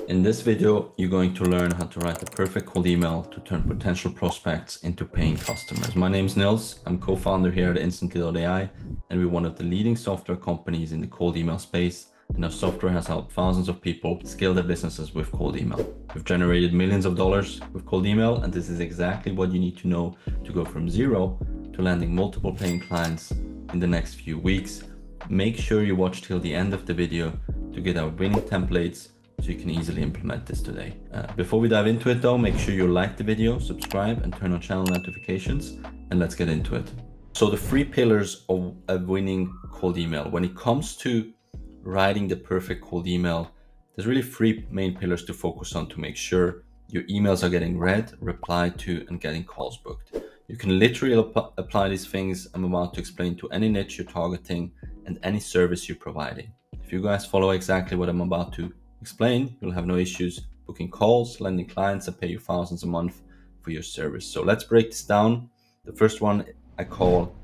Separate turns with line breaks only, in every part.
In this video, you're going to learn how to write the perfect cold email to turn potential prospects into paying customers. My name is Nils. I'm co-founder here at instantly.ai, and we're one of the leading software companies in the cold email space. And our software has helped thousands of people scale their businesses with cold email. We've generated millions of dollars with cold email, and this is exactly what you need to know to go from zero to landing multiple paying clients in the next few weeks. Make sure you watch till the end of the video to get our winning templates so you can easily implement this today. Before we dive into it though, make sure you like the video, subscribe, and turn on channel notifications, and let's get into it. So the 3 pillars of a winning cold email. When it comes to writing the perfect cold email, there's really 3 main pillars to focus on to make sure your emails are getting read, replied to, and getting calls booked. You can literally apply these things I'm about to explain to any niche you're targeting and any service you're providing. If you guys follow exactly what I'm about to explain, you'll have no issues booking calls, landing clients that pay you thousands a month for your service. So let's break this down. The first one I call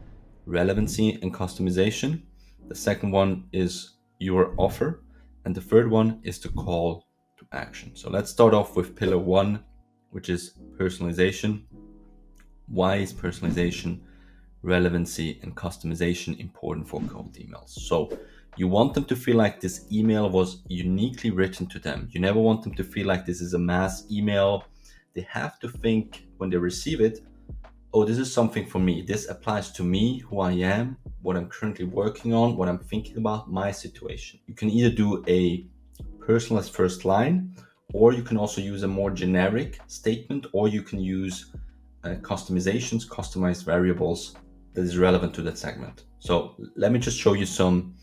relevancy and customization. The second one is your offer. And the third one is the call to action. So let's start off with pillar 1, which is personalization. Why is personalization, relevancy, and customization important for cold emails? So you want them to feel like this email was uniquely written to them. You never want them to feel like this is a mass email. They have to think when they receive it, oh, this is something for me. This applies to me, who I am, what I'm currently working on, what I'm thinking about, my situation. You can either do a personalized first line, or you can also use a more generic statement, or you can use customizations, customized variables that is relevant to that segment. So let me just show you some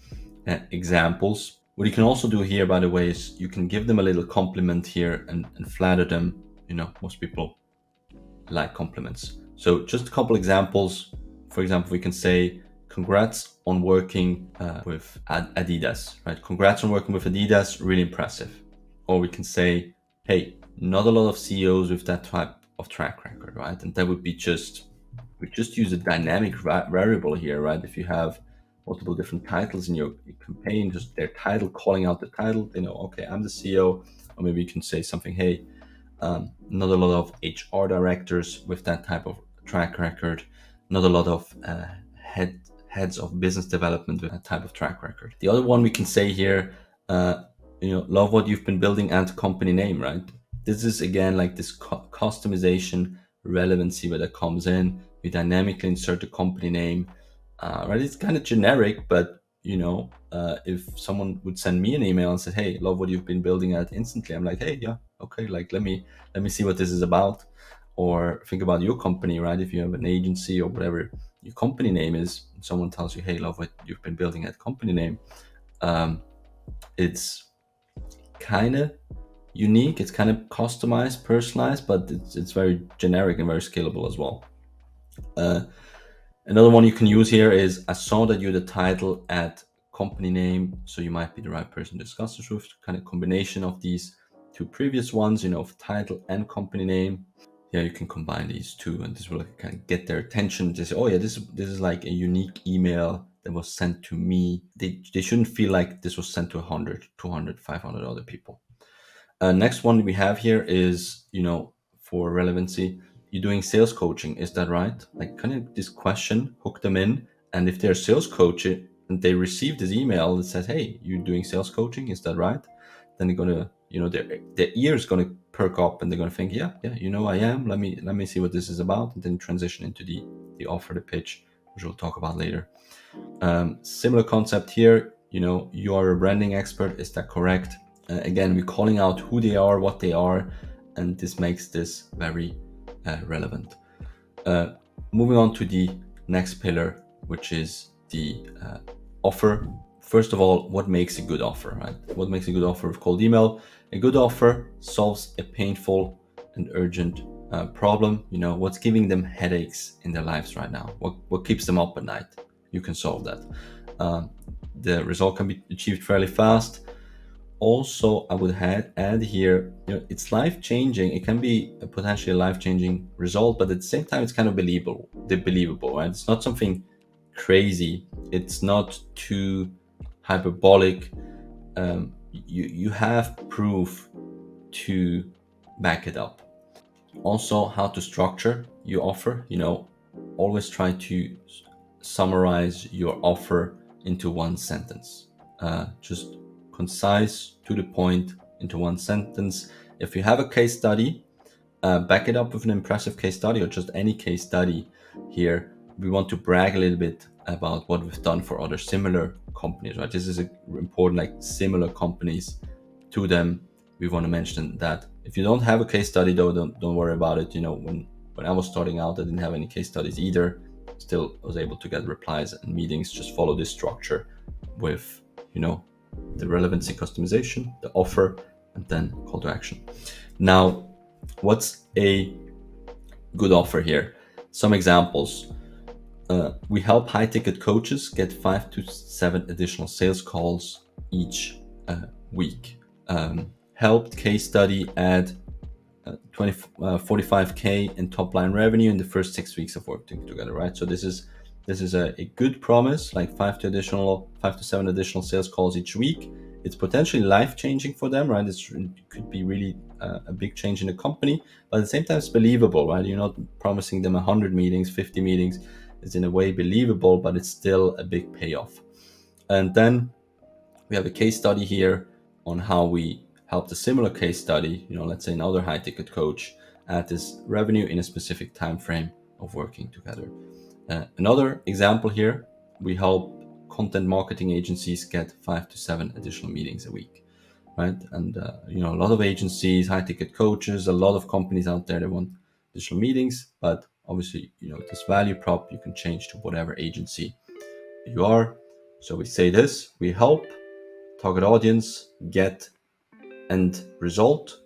examples. What you can also do here, by the way, is you can give them a little compliment here and flatter them. You know, most people like compliments. So just a couple examples. For example, we can say, congrats on working with Adidas, right? Congrats on working with Adidas, really impressive. Or we can say, hey, not a lot of CEOs with that type of track record, right? And that would be we just use a dynamic variable here, right? If you have multiple different titles in your campaign, just their title, calling out the title, they know, okay, I'm the CEO. Or maybe you can say something, hey, not a lot of HR directors with that type of track record, not a lot of heads of business development with that type of track record. The other one we can say here, love what you've been building and company name, right? This is again like this customization relevancy where that comes in. We dynamically insert the company name, right? It's kind of generic, but if someone would send me an email and say, hey, love what you've been building at instantly, I'm like, hey, yeah, okay, like let me see what this is about. Or think about your company, right? If you have an agency or whatever your company name is, someone tells you, hey, love what you've been building at company name, it's kind of unique, it's kind of customized, personalized, but it's very generic and very scalable as well. Another one you can use here is, I saw that you're the title at company name, so you might be the right person to discuss this with. Kind of combination of these 2 previous ones, of title and company name. Yeah, you can combine these 2, and this will kind of get their attention. They say, oh yeah, this is like a unique email that was sent to me. They shouldn't feel like this was sent to 100, 200, 500 other people. Next one we have here is, for relevancy, you're doing sales coaching, is that right? Like kind of this question, hook them in. And if they're a sales coach and they receive this email that says, hey, you're doing sales coaching, is that right? Then they're gonna, their ear is gonna perk up and they're gonna think, yeah, I am. Let me see what this is about, and then transition into the offer, the pitch, which we'll talk about later. Similar concept here. You are a branding expert, is that correct? Again, we're calling out who they are, what they are, and this makes this very relevant. Moving on to the next pillar, which is the offer. First of all, what makes a good offer, right? What makes a good offer of cold email? A good offer solves a painful and urgent problem. What's giving them headaches in their lives right now? What keeps them up at night? You can solve that. The result can be achieved fairly fast. Also, I would add here, it's life-changing. It can be a potentially life-changing result, but at the same time, it's kind of believable, right? It's not something crazy. It's not too hyperbolic. You have proof to back it up. Also, how to structure your offer. Always try to summarize your offer into one sentence. Just concise, to the point, into one sentence. If you have a case study, back it up with an impressive case study, or just any case study. Here we want to brag a little bit about what we've done for other similar companies, right? This is important, like similar companies to them. We want to mention that. If you don't have a case study though, don't worry about it. When I was starting out, I didn't have any case studies either. Still was able to get replies and meetings. Just follow this structure with the relevancy, customization, the offer, and then call to action. Now, what's a good offer here? Some examples. We help high ticket coaches get 5 to 7 additional sales calls each week. Helped case study add 45K in top line revenue in the first 6 weeks of working together, right? So this is a good promise, like 5 to 7 additional sales calls each week. It's potentially life changing for them, right? It could be really a big change in the company, but at the same time, it's believable, right? You're not promising them 100 meetings, 50 meetings. It's in a way believable, but it's still a big payoff. And then we have a case study here on how we helped a similar case study, let's say another high ticket coach, add this revenue in a specific time frame of working together. Another example here, we help content marketing agencies get 5 to 7 additional meetings a week, right? And a lot of agencies, high ticket coaches, a lot of companies out there, they want additional meetings, but obviously, this value prop you can change to whatever agency you are. So we say this: we help target audience get end result,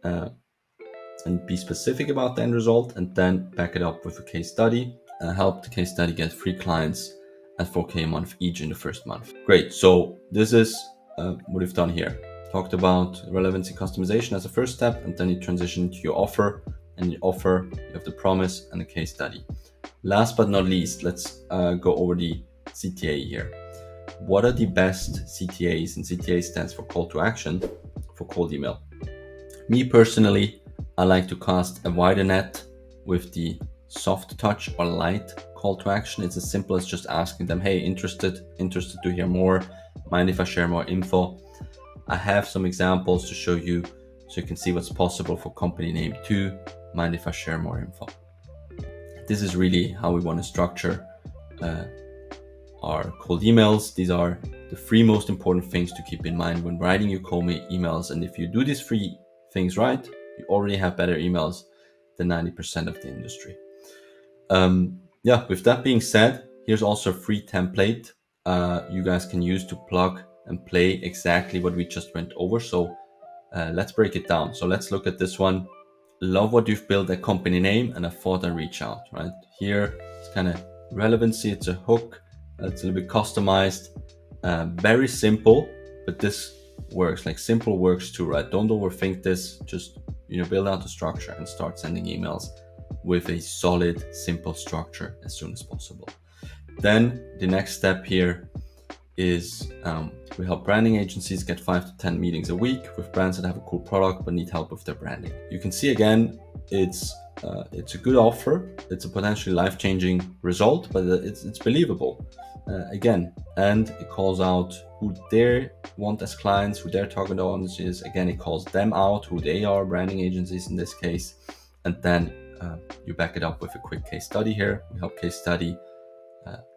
and be specific about the end result, and then back it up with a case study. Help the case study get 3 clients at 4K a month each in the first month. Great. So this is what we've done here. Talked about relevancy customization as a first step, and then you transition to your offer. And your offer, you have the promise and the case study. Last but not least, let's go over the CTA here. What are the best CTAs? And CTA stands for call to action for cold email. Me personally, I like to cast a wider net with the soft touch or light call to action. It's as simple as just asking them, hey, interested to hear more, mind if I share more info? I have some examples to show you so you can see what's possible for company name 2, mind if I share more info? This is really how we want to structure our cold emails. These are the 3 most important things to keep in mind when writing your cold emails. And if you do these 3 things right, you already have better emails than 90% of the industry. With that being said, here's also a free template you guys can use to plug and play exactly what we just went over. So let's break it down. So let's look at this one. Love what you've built, a company name, and I thought I'd reach out, right? Here, it's kind of relevancy. It's a hook. It's a little bit customized, very simple, but this works. Like simple works too, right? Don't overthink this. Just, build out the structure and start sending emails with a solid, simple structure as soon as possible. Then the next step here is we help branding agencies get 5 to 10 meetings a week with brands that have a cool product but need help with their branding. You can see again, it's a good offer. It's a potentially life-changing result, but it's believable again, and it calls out who they want as clients, who their target audience is. Again, it calls them out, who they are, branding agencies in this case, and then you back it up with a quick case study here. We help case study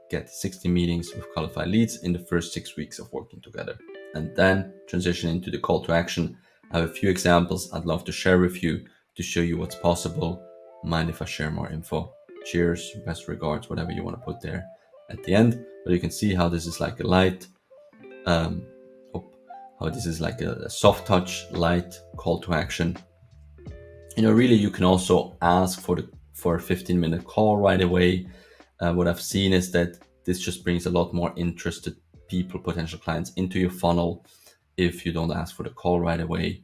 get 60 meetings with qualified leads in the first 6 weeks of working together, and then transition into the call to action. I have a few examples I'd love to share with you to show you what's possible. Mind if I share more info? Cheers, best regards, whatever you want to put there at the end. But you can see how this is like a light, how this is like a soft touch, light call to action. Really, you can also ask for a 15-minute call right away. What I've seen is that this just brings a lot more interested people, potential clients, into your funnel if you don't ask for the call right away,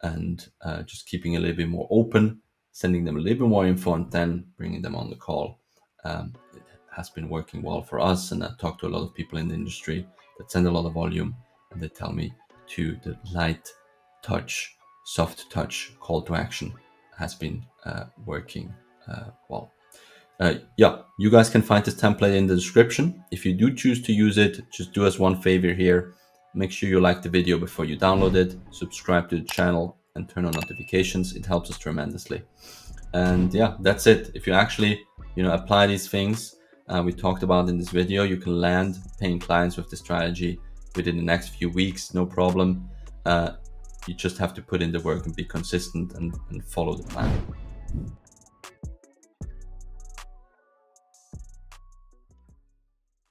and just keeping a little bit more open, sending them a little bit more info, and then bringing them on the call. It has been working well for us, and I've talked to a lot of people in the industry that send a lot of volume, and they tell me to the light touch soft touch call to action has been working well. Yeah, you guys can find this template in the description. If you do choose to use it, just do us one favor here. Make sure you like the video before you download it, subscribe to the channel, and turn on notifications. It helps us tremendously. And yeah, that's it. If you actually, apply these things we talked about in this video, you can land paying clients with the strategy within the next few weeks, no problem. You just have to put in the work and be consistent and follow the plan.